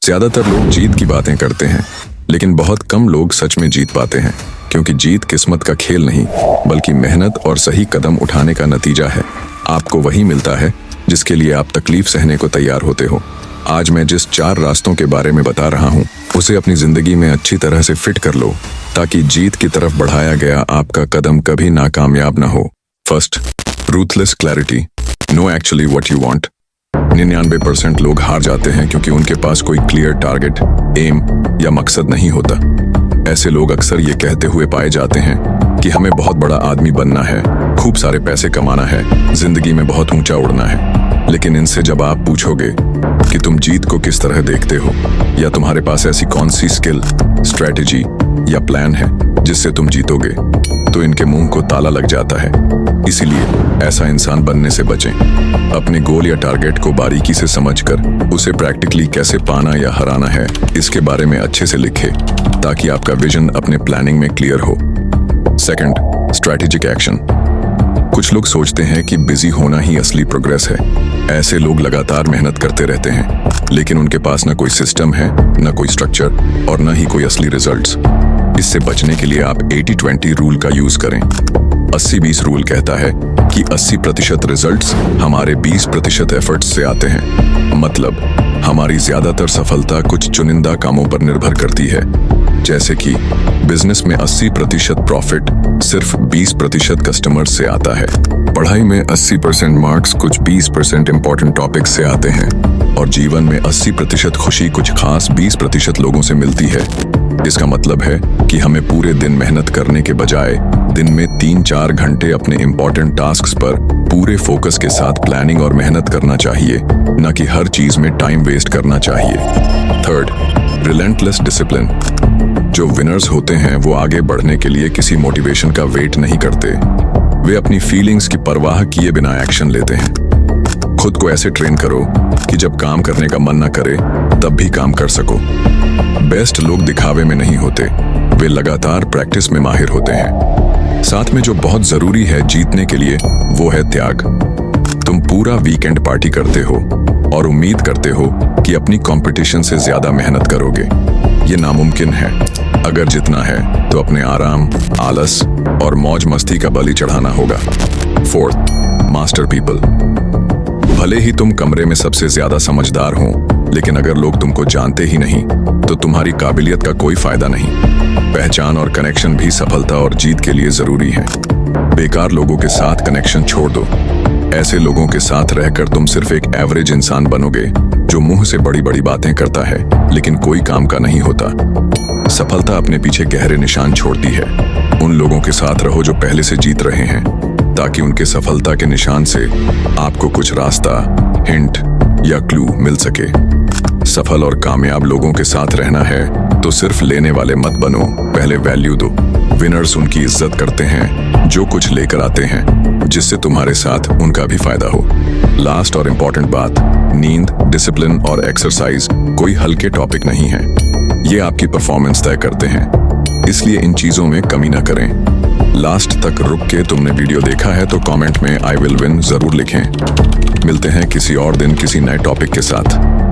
ज्यादातर लोग जीत की बातें करते हैं, लेकिन बहुत कम लोग सच में जीत पाते हैं, क्योंकि जीत किस्मत का खेल नहीं बल्कि मेहनत और सही कदम उठाने का नतीजा है। आपको वही मिलता है जिसके लिए आप तकलीफ सहने को तैयार होते हो। आज मैं जिस 4 रास्तों के बारे में बता रहा हूँ उसे अपनी जिंदगी में अच्छी तरह से फिट कर लो, ताकि जीत की तरफ बढ़ाया गया आपका कदम कभी नाकामयाब ना हो। First, ruthless clarity. Know actually what you want. 99% लोग हार जाते हैं क्योंकि उनके पास कोई क्लियर टारगेट, एम या मकसद नहीं होता। ऐसे लोग अक्सर ये कहते हुए पाए जाते हैं कि हमें बहुत बड़ा आदमी बनना है, खूब सारे पैसे कमाना है, जिंदगी में बहुत ऊंचा उड़ना है। लेकिन इनसे जब आप पूछोगे कि तुम जीत को किस तरह देखते हो या तुम्हारे पास ऐसी कौन सी स्किल, स्ट्रैटेजी या प्लान है जिससे तुम जीतोगे, तो इनके मुंह को ताला लग जाता है। इसीलिए ऐसा इंसान बनने से बचें। अपने गोल या टारगेट को बारीकी से समझकर उसे प्रैक्टिकली कैसे पाना या हराना है, इसके बारे में अच्छे से लिखें, ताकि आपका विजन अपने प्लानिंग में क्लियर हो। Second, strategic action. कुछ लोग सोचते हैं कि बिजी होना ही असली प्रोग्रेस है। ऐसे लोग लगातार मेहनत करते रहते हैं, लेकिन उनके पास न कोई सिस्टम है, न कोई स्ट्रक्चर और न ही कोई असली रिजल्ट्स। इससे बचने के लिए आप 80-20 रूल का यूज करें। 80-20 रूल कहता है कि 80% रिजल्ट्स हमारे 20% एफर्ट्स से आते हैं। मतलब हमारी ज्यादातर सफलता कुछ चुनिंदा कामों पर निर्भर करती है। जैसे कि बिजनेस में 80% प्रॉफिट सिर्फ 20% कस्टमर से आता है। पढ़ाई में 80% मार्क्स कुछ 20% इंपॉर्टेंट टॉपिक्स से आते हैं। और जीवन में 80% खुशी कुछ खास 20% लोगों से मिलती है। इसका मतलब है कि हमें पूरे दिन मेहनत करने के बजाय दिन में 3-4 घंटे अपने इंपॉर्टेंट टास्क्स पर पूरे फोकस के साथ प्लानिंग और मेहनत करना चाहिए, न कि हर चीज में टाइम वेस्ट करना चाहिए। Third, relentless discipline. जो विनर्स होते हैं वो आगे बढ़ने के लिए किसी मोटिवेशन का वेट नहीं करते। वे अपनी फीलिंग्स की परवाह किए बिना एक्शन लेते हैं। खुद को ऐसे ट्रेन करो कि जब काम करने का मन ना करे तब भी काम कर सको। बेस्ट लोग दिखावे में नहीं होते, वे लगातार प्रैक्टिस में माहिर होते हैं। साथ में जो बहुत जरूरी है जीतने के लिए वो है त्याग। तुम पूरा वीकेंड पार्टी करते हो और उम्मीद करते हो कि अपनी कंपटीशन से ज्यादा मेहनत करोगे। ये नामुमकिन है। अगर जितना है तो अपने आराम, आलस और मौज मस्ती का बलि चढ़ाना होगा। Fourth, master people. भले ही तुम कमरे में सबसे ज्यादा समझदार हो, लेकिन अगर लोग तुमको जानते ही नहीं तो तुम्हारी काबिलियत का कोई फायदा नहीं। पहचान और कनेक्शन भी सफलता और जीत के लिए जरूरी है। बेकार लोगों के साथ कनेक्शन छोड़ दो। ऐसे लोगों के साथ रहकर तुम सिर्फ एक एवरेज इंसान बनोगे जो मुंह से बड़ी बड़ी बातें करता है लेकिन कोई काम का नहीं होता। सफलता अपने पीछे गहरे निशान छोड़ती है। उन लोगों के साथ रहो जो पहले से जीत रहे हैं, ताकि उनके सफलता के निशान से आपको कुछ रास्ता, हिंट या क्लू मिल सके। सफल और कामयाब लोगों के साथ रहना है तो सिर्फ लेने वाले मत बनो, पहले वैल्यू दो। विनर्स उनकी इज्जत करते हैं जो कुछ लेकर आते हैं, जिससे तुम्हारे साथ उनका भी फायदा हो। लास्ट और इम्पोर्टेंट बात, नींद, डिसिप्लिन और एक्सरसाइज कोई हल्के टॉपिक नहीं है। ये आपकी परफॉर्मेंस तय करते हैं, इसलिए इन चीजों में कमी ना करें। लास्ट तक रुक के तुमने वीडियो देखा है तो कमेंट में आई विल विन जरूर लिखें। मिलते हैं किसी और दिन किसी नए टॉपिक के साथ।